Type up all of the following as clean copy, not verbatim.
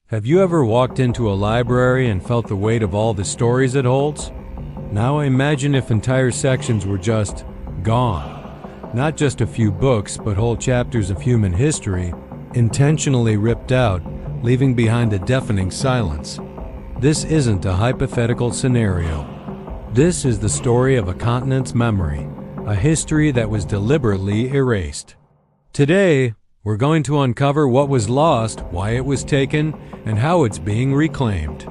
Have you ever walked into a library and felt the weight of all the stories it holds? Now imagine if entire sections were just gone. Not just a few books, but whole chapters of human history, intentionally ripped out, leaving behind a deafening silence. This isn't a hypothetical scenario. This is the story of a continent's memory, a history that was deliberately erased. Today, we're going to uncover what was lost, why it was taken, and how it's being reclaimed.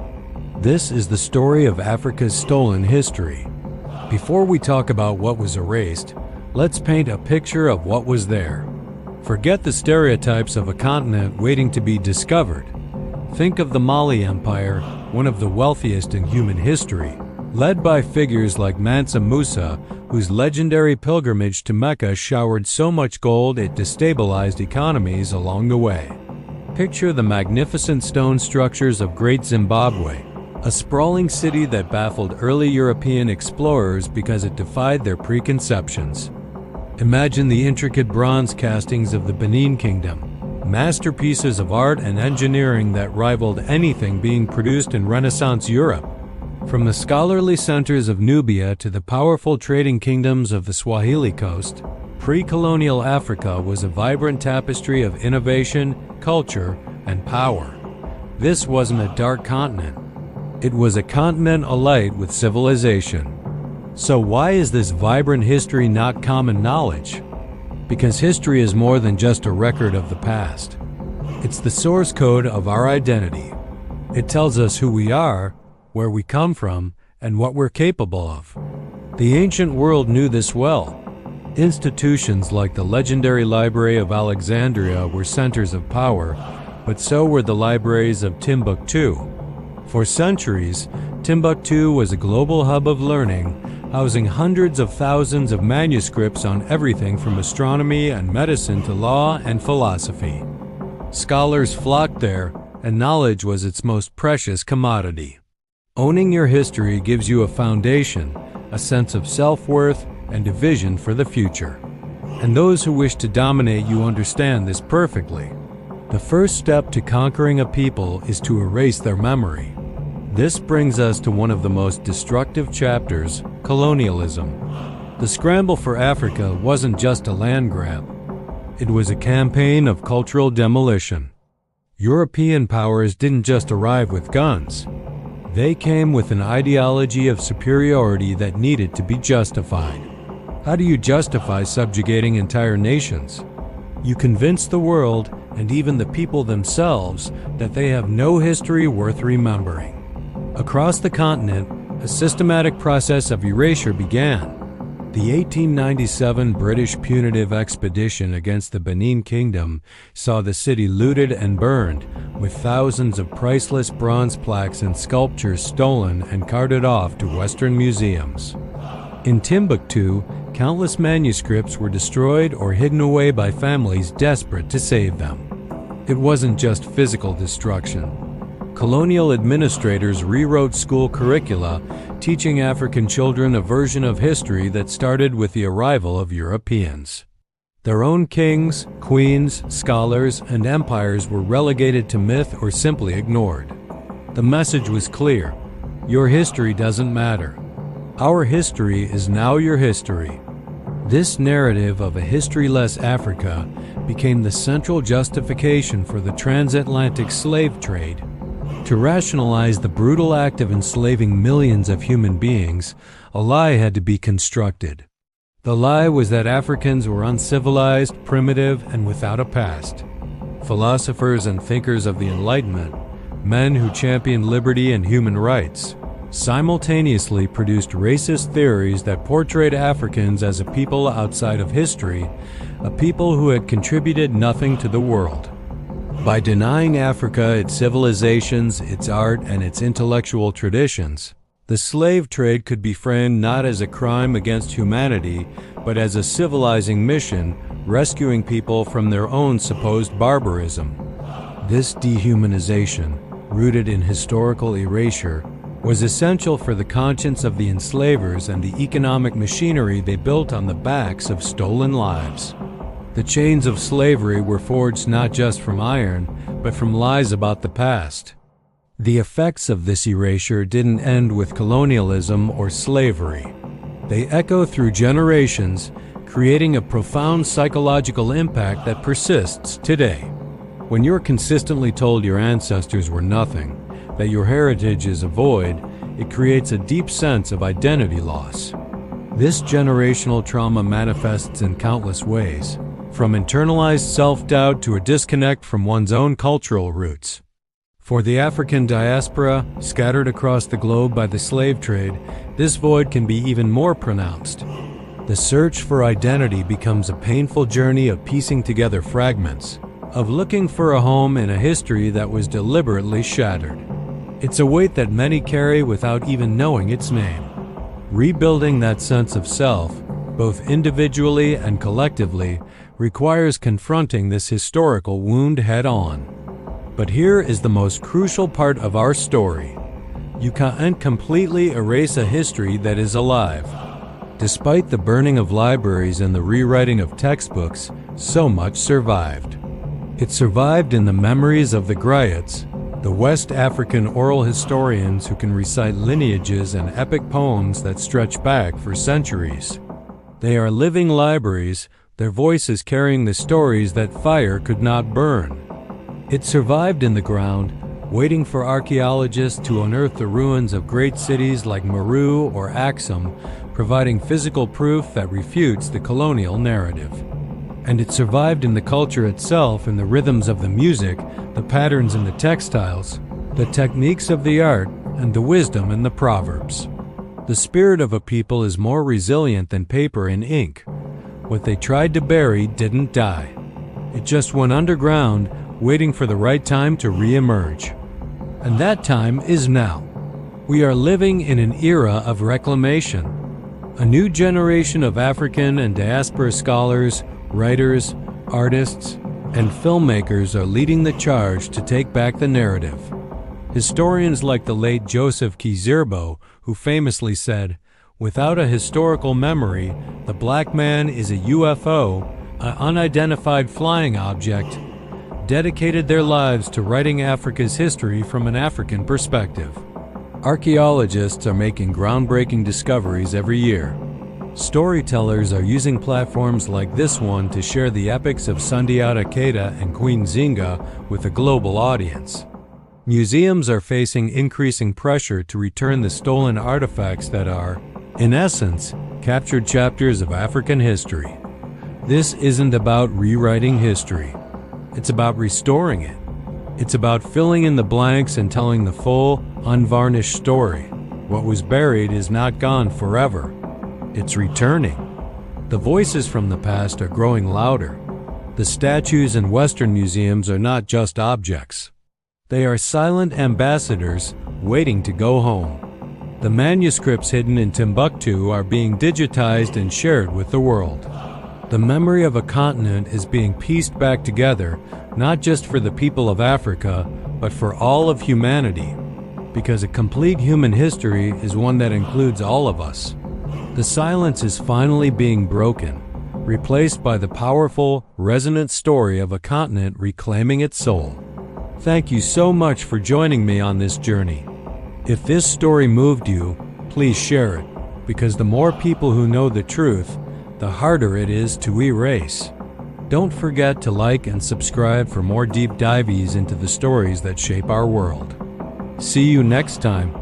This is the story of Africa's stolen history. Before we talk about what was erased, let's paint a picture of what was there. Forget the stereotypes of a continent waiting to be discovered. Think of the Mali Empire, one of the wealthiest in human history, led by figures like Mansa Musa, whose legendary pilgrimage to Mecca showered so much gold it destabilized economies along the way. Picture the magnificent stone structures of Great Zimbabwe, a sprawling city that baffled early European explorers because it defied their preconceptions. Imagine the intricate bronze castings of the Benin Kingdom, masterpieces of art and engineering that rivaled anything being produced in Renaissance Europe. From the scholarly centers of Nubia to the powerful trading kingdoms of the Swahili coast, pre-colonial Africa was a vibrant tapestry of innovation, culture, and power. This wasn't a dark continent. It was a continent alight with civilization. So why is this vibrant history not common knowledge? Because history is more than just a record of the past. It's the source code of our identity. It tells us who we are, where we come from, and what we're capable of. The ancient world knew this well. Institutions like the legendary Library of Alexandria were centers of power, but so were the libraries of Timbuktu. For centuries, Timbuktu was a global hub of learning, housing hundreds of thousands of manuscripts on everything from astronomy and medicine to law and philosophy. Scholars flocked there, and knowledge was its most precious commodity. Owning your history gives you a foundation, a sense of self-worth, and a vision for the future. And those who wish to dominate you understand this perfectly. The first step to conquering a people is to erase their memory. This brings us to one of the most destructive chapters, colonialism. The scramble for Africa wasn't just a land grab. It was a campaign of cultural demolition. European powers didn't just arrive with guns. They came with an ideology of superiority that needed to be justified. How do you justify subjugating entire nations? You convince the world, and even the people themselves, that they have no history worth remembering. Across the continent, a systematic process of erasure began. The 1897 British punitive expedition against the Benin Kingdom saw the city looted and burned, with thousands of priceless bronze plaques and sculptures stolen and carted off to Western museums. In Timbuktu, countless manuscripts were destroyed or hidden away by families desperate to save them. It wasn't just physical destruction. Colonial administrators rewrote school curricula, teaching African children a version of history that started with the arrival of Europeans. Their own kings, queens, scholars, and empires were relegated to myth or simply ignored. The message was clear: your history doesn't matter. Our history is now your history. This narrative of a historyless Africa became the central justification for the transatlantic slave trade. To rationalize the brutal act of enslaving millions of human beings, a lie had to be constructed. The lie was that Africans were uncivilized, primitive, and without a past. Philosophers and thinkers of the Enlightenment, men who championed liberty and human rights, simultaneously produced racist theories that portrayed Africans as a people outside of history, a people who had contributed nothing to the world. By denying Africa its civilizations, its art, and its intellectual traditions, the slave trade could be framed not as a crime against humanity, but as a civilizing mission, rescuing people from their own supposed barbarism. This dehumanization, rooted in historical erasure, was essential for the conscience of the enslavers and the economic machinery they built on the backs of stolen lives. The chains of slavery were forged not just from iron, but from lies about the past. The effects of this erasure didn't end with colonialism or slavery. They echo through generations, creating a profound psychological impact that persists today. When you're consistently told your ancestors were nothing, that your heritage is a void, it creates a deep sense of identity loss. This generational trauma manifests in countless ways, from internalized self-doubt to a disconnect from one's own cultural roots. For the African diaspora, scattered across the globe by the slave trade, this void can be even more pronounced. The search for identity becomes a painful journey of piecing together fragments, of looking for a home in a history that was deliberately shattered. It's a weight that many carry without even knowing its name. Rebuilding that sense of self, both individually and collectively, requires confronting this historical wound head-on. But here is the most crucial part of our story. You can't completely erase a history that is alive. Despite the burning of libraries and the rewriting of textbooks, so much survived. It survived in the memories of the griots, the West African oral historians who can recite lineages and epic poems that stretch back for centuries. They are living libraries, their voices carrying the stories that fire could not burn. It survived in the ground, waiting for archaeologists to unearth the ruins of great cities like Meru or Axum, providing physical proof that refutes the colonial narrative. And it survived in the culture itself, in the rhythms of the music, the patterns in the textiles, the techniques of the art, and the wisdom in the proverbs. The spirit of a people is more resilient than paper and ink. What they tried to bury didn't die. It just went underground, waiting for the right time to re-emerge. And that time is now. We are living in an era of reclamation. A new generation of African and diaspora scholars, writers, artists, and filmmakers are leading the charge to take back the narrative. Historians like the late Joseph Kizerbo, who famously said, "Without a historical memory, the black man is a UFO, an unidentified flying object," dedicated their lives to writing Africa's history from an African perspective. Archaeologists are making groundbreaking discoveries every year. Storytellers are using platforms like this one to share the epics of Sundiata Keita and Queen Zinga with a global audience. Museums are facing increasing pressure to return the stolen artifacts that are, in essence, captured chapters of African history. This isn't about rewriting history. It's about restoring it. It's about filling in the blanks and telling the full, unvarnished story. What was buried is not gone forever. It's returning. The voices from the past are growing louder. The statues in Western museums are not just objects. They are silent ambassadors waiting to go home. The manuscripts hidden in Timbuktu are being digitized and shared with the world. The memory of a continent is being pieced back together, not just for the people of Africa, but for all of humanity. Because a complete human history is one that includes all of us. The silence is finally being broken, replaced by the powerful, resonant story of a continent reclaiming its soul. Thank you so much for joining me on this journey. If this story moved you, please share it, because the more people who know the truth, the harder it is to erase. Don't forget to like and subscribe for more deep dives into the stories that shape our world. See you next time.